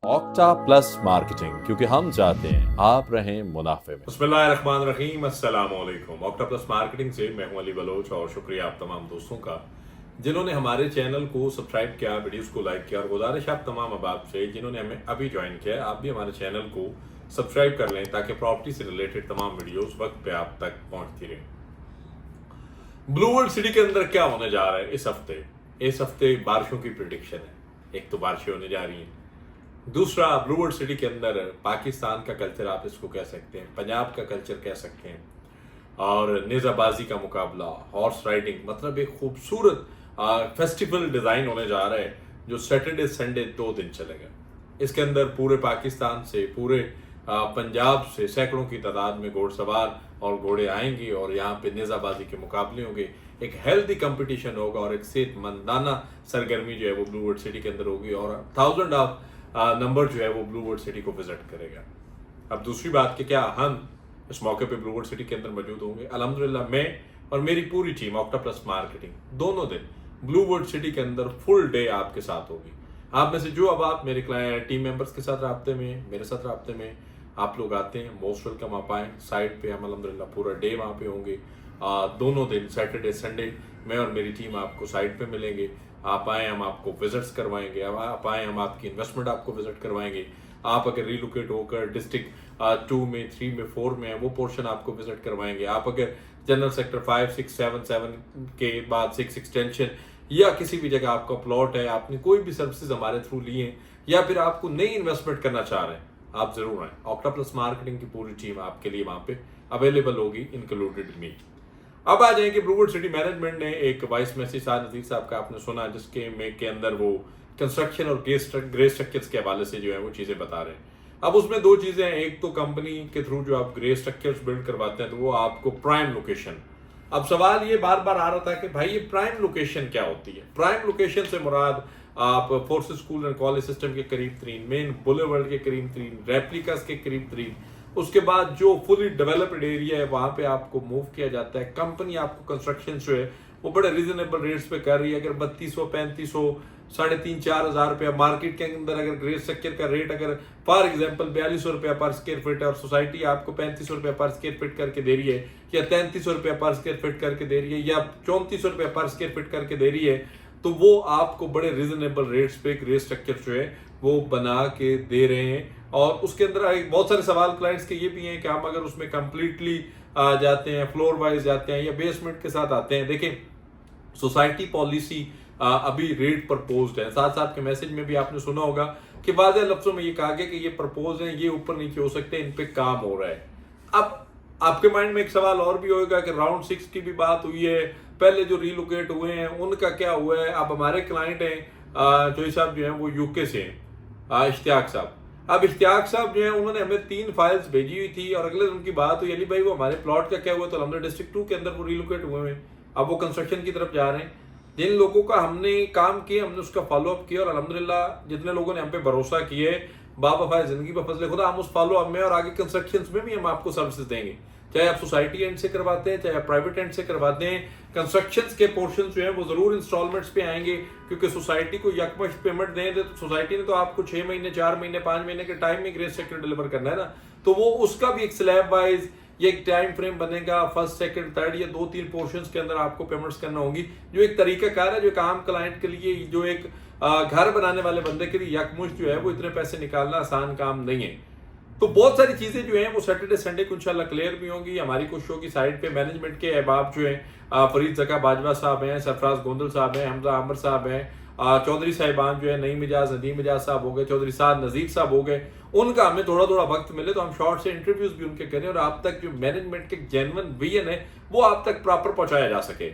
Octa plus marketing, क्योंकि हम चाहते हैं आप रहें मुनाफे में। बिस्मिल्लाहिर्रहमानिर्रहीम, अस्सलाम वालेकुम। ऑक्टा प्लस मार्केटिंग से मैं हूं अली बलोच और शुक्रिया आप तमाम दोस्तों का जिन्होंने हमारे चैनल को सब्सक्राइब किया, वीडियोस को लाइक किया। और गुजारिश आप तमाम अहबाब से जिन्होंने हमें अभी ज्वाइन किया, आप भी हमारे चैनल को सब्सक्राइब कर लें ताकि प्रॉपर्टी से रिलेटेड तमाम वीडियोस वक्त पे आप तक पहुंचती रहें। ब्लू वर्ल्ड सिटी के अंदर क्या होने जा रहा है इस हफ्ते बारिशों की प्रिडिक्शन है। एक तो बारिशें होने जा रही हैं, दूसरा ब्लू वर्ल्ड सिटी के अंदर पाकिस्तान का कल्चर आप इसको कह सकते हैं, पंजाब का कल्चर कह सकते हैं, और नेजाबाजी का मुकाबला, हॉर्स राइडिंग, मतलब एक खूबसूरत फेस्टिवल डिजाइन होने जा रहा है जो सैटरडे संडे 2 दिन चलेगा। इसके अंदर पूरे पाकिस्तान से, पूरे पंजाब से सैकड़ों की तादाद में घोड़सवार और घोड़े आएंगे और यहाँ पे नेजाबाजी के मुकाबले होंगे। एक हेल्दी कंपटीशन होगा और एक सेहतमंदाना सरगर्मी जो है वो ब्लू वर्ल्ड सिटी के अंदर होगी और 1000 ऑफ नंबर जो है वो ब्लू वर्ल्ड सिटी को विजिट करेगा। अब दूसरी बात कि क्या हम इस मौके पे ब्लू वर्ल्ड सिटी के अंदर मौजूद होंगे। अल्हम्दुलिल्लाह मैं और मेरी पूरी टीम ऑक्टा प्लस मार्केटिंग दोनों दिन ब्लू वर्ल्ड सिटी के अंदर फुल डे आपके साथ होगी। आप में से जो अब आप मेरे टीम मेंबर्स के साथ राब्ते में, मेरे साथ राब्ते में आप लोग आते हैं, मोस्ट वेलकम। आप आए साइट पे, हम अल्हम्दुलिल्लाह पूरा डे वहाँ पे होंगे। दोनों दिन सैटरडे संडे मैं और मेरी टीम आपको साइट पे मिलेंगे। आप आए, हम आपको विजिट्स करवाएंगे। आप आए, हम आपकी इन्वेस्टमेंट आपको विजिट करवाएंगे। आप अगर रिलोकेट होकर डिस्ट्रिक्ट 2 में, 3 में, 4 में है, वो पोर्शन आपको विजिट करवाएंगे। आप अगर जनरल सेक्टर 5, 6, 7 के बाद 6 एक्सटेंशन या किसी भी जगह आपका प्लॉट है, आपने कोई भी सर्विसेज हमारे थ्रू लिए हैं या फिर आपको नई इन्वेस्टमेंट करना चाह रहे हैं, आप जरूर आए। ऑक्टा प्लस मार्केटिंग की पूरी टीम आपके लिए वहां पे अवेलेबल होगी, इंक्लूडेड मी। अब आ जाएंगे ब्लू वर्ल्ड सिटी मैनेजमेंट ने एक वॉइस मैसेज साद नजीर साहब का आपने सुना, जिसके में के अंदर वो कंस्ट्रक्शन और ग्रे स्ट्रक्चर्स के हवाले से जो है वो चीजें बता रहे हैं। अब उसमें 2 चीजें हैं, एक तो कंपनी के थ्रू जो आप ग्रे स्ट्रक्चर्स बिल्ड करवाते हैं तो वो आपको प्राइम लोकेशन। अब सवाल ये बार बार आ रहा था कि भाई ये प्राइम लोकेशन क्या होती है। प्राइम लोकेशन से मुराद आप forces school and college system के करीब 3, मेन बुलेवर्ड के करीब 3, रेप्लिकास के करीब 3, उसके बाद जो फुली डेवलप्ड एरिया है वहां पे आपको मूव किया जाता है। कंपनी आपको कंस्ट्रक्शन जो है वो बड़े रीजनेबल रेट्स पे कर रही है। अगर 3200, 3500, 3,500, 4,000 रुपया मार्केट के अंदर अगर ग्रे स्ट्रक्चर का रेट अगर फॉर एग्जांपल 4200 रुपया पर स्क्वायर फीट है और सोसाइटी आपको 3500 रुपया पर स्क्वायर फीट करके दे रही है या 3300 रुपया पर स्क्वायर फीट करके दे रही है या 3400 रुपया पर स्क्वायर फीट करके दे रही है, तो वो आपको बड़े रीजनेबल रेट्स पे ग्रे स्ट्रक्चर जो है वो बना के दे रहे हैं। और उसके अंदर बहुत सारे सवाल क्लाइंट्स के ये भी हैं कि हम अगर उसमें कंप्लीटली जाते हैं, फ्लोर वाइज जाते हैं या बेसमेंट के साथ आते हैं। देखें, सोसाइटी पॉलिसी अभी रेट प्रपोज्ड है। साथ साथ के मैसेज में भी आपने सुना होगा कि वाज़ेह लफ्जों में ये कहा गया कि ये प्रपोज है, ये ऊपर नीचे हो सकते हैं, इन पे काम हो रहा है। अब आपके माइंड में एक सवाल और भी होगा कि राउंड 6 की भी बात हुई है, पहले जो रिलोकेट हुए हैं उनका क्या हुआ है। अब हमारे क्लाइंट हैं जोई साहब जो है वो यूके से हैं, इश्तियाक साहब। अब इश्तियाक साहब जो है उन्होंने हमें 3 फाइल्स भेजी हुई थी और अगले दिन उनकी बात हुई, अली भाई वो हमारे प्लॉट का क्या हुआ, तो हमने डिस्ट्रिक्ट 2 के अंदर वो रिलोकेट हुए हैं, अब वो कंस्ट्रक्शन की तरफ जा रहे हैं। जिन लोगों का हमने काम किया, हमने उसका फॉलोअप किया और अल्हम्दुलिल्लाह जितने लोगों ने हम पे भरोसा किए, बाबा जिंदगी पर फजल खुदा, हम उस फॉलोअप में और आगे कंस्ट्रक्शन में भी हम आपको सर्विसेज देंगे। चाहे आप सोसाइटी एंड से करवाते हैं, चाहे आप प्राइवेट एंड से करवाते हैं, कंस्ट्रक्शन के पोर्शन जो है वो जरूर इंस्टॉलमेंट्स पे आएंगे, क्योंकि सोसाइटी को यकमुश्त पेमेंट दें तो सोसाइटी ने तो आपको 6 महीने, 4 महीने, 5 महीने के टाइम में ग्रे स्ट्रक्चर डिलीवर करना है ना, तो वो उसका भी एक स्लैब वाइज ये एक टाइम फ्रेम बनेगा। फर्स्ट, सेकंड, थर्ड या 2-3 पोर्शंस के अंदर आपको पेमेंट्स करना होगी, जो एक तरीका कार है, जो एक आम क्लाइंट के लिए, जो एक घर बनाने वाले बंदे के लिए यकमुश्त जो है वो इतने पैसे निकालना आसान काम नहीं है। तो बहुत सारी चीजें जो हैं वो सैटरडे संडे को इंशाल्लाह क्लियर भी होंगी। हमारी कोशिश होगी साइड पे मैनेजमेंट के अहबाब जो हैं, फरीद जका बाजवा साहब हैं, सरफराज गोंदल साहब हैं, हमजा आमर साहब हैं, चौधरी साहिबान जो है, नईम मिजाज, नदीम मिजाज साहब हो गए, चौधरी साद नजीर साहब हो गए, उनका हमें थोड़ा थोड़ा वक्त मिले तो हम शॉर्ट से इंटरव्यूज भी उनके करें और आप तक जो मैनेजमेंट के जेन्युइन विजन है वो आप तक प्रॉपर पहुंचाया जा सके।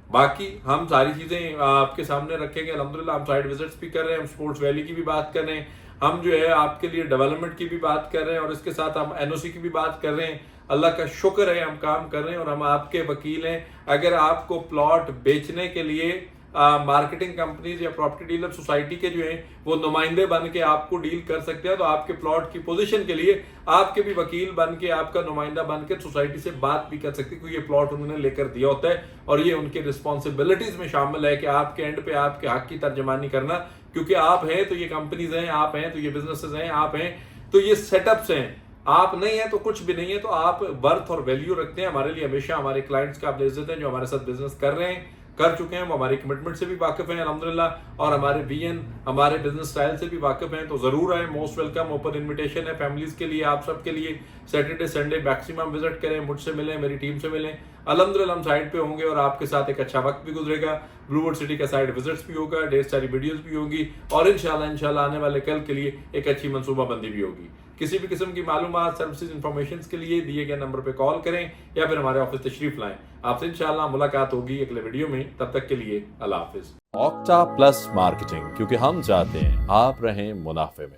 बाकी हम सारी चीजें आपके सामने रखेंगे। अल्हम्दुलिल्लाह हम साइड विजिट्स भी कर रहे हैं, हम स्पोर्ट्स वैली की भी बात कर रहे हैं, हम जो है आपके लिए डेवलपमेंट की भी बात कर रहे हैं और इसके साथ हम एनओसी की भी बात कर रहे हैं। अल्लाह का शुक्र है हम काम कर रहे हैं और हम आपके वकील हैं। अगर आपको प्लॉट बेचने के लिए मार्केटिंग कंपनीज या प्रॉपर्टी डीलर सोसाइटी के जो हैं वो नुमाइंदे बन के आपको डील कर सकते हैं, तो आपके प्लॉट की पोजीशन के लिए आपके भी वकील बन के, आपका नुमाइंदा बन के सोसाइटी से बात भी कर सकते हैं, क्योंकि ये प्लॉट उन्होंने लेकर दिया होता है और ये उनके रिस्पॉन्सिबिलिटीज में शामिल है कि आपके एंड पे आपके हक की तर्जमानी करना, क्योंकि आप हैं तो ये कंपनीज हैं, आप हैं तो ये बिजनेसेस हैं, आप हैं तो ये सेटअप्स हैं, आप नहीं है तो कुछ भी नहीं है। तो आप वर्थ और वैल्यू रखते हैं। हमारे लिए हमेशा हमारे क्लाइंट्स का आप इज्जत है जो हमारे साथ बिजनेस कर रहे हैं, कर चुके हैं, वो हमारी कमिटमेंट से भी वाकिफ हैं अल्हम्दुलिल्लाह, और हमारे वीएन हमारे बिजनेस स्टाइल से भी वाकिफ हैं। तो जरूर आए, मोस्ट वेलकम, ओपन इनविटेशन है फैमिलीज के लिए, आप सबके लिए। सैटरडे संडे मैक्सिमम विजिट करें, मुझसे मिलें, मेरी टीम से मिलें। अल्हम्दुलिल्लाह हम साइड पे होंगे और आपके साथ एक अच्छा वक्त भी गुजरेगा। ब्लूवुड सिटी का साइड विजिट्स भी होगा, ढेर सारी वीडियोस भी होगी और इंशाल्लाह आने वाले कल के लिए एक अच्छी मनसूबाबंदी भी होगी। किसी भी किस्म की मालूमात, सर्विसेज, इंफॉर्मेशन के लिए दिए गए नंबर पे कॉल करें या फिर हमारे ऑफिस तशरीफ लाएं। आपसे इंशाल्लाह मुलाकात होगी अगले वीडियो में। तब तक के लिए अल्लाह हाफिज। ऑक्टा प्लस मार्केटिंग, क्योंकि हम चाहते हैं आप रहें मुनाफे में।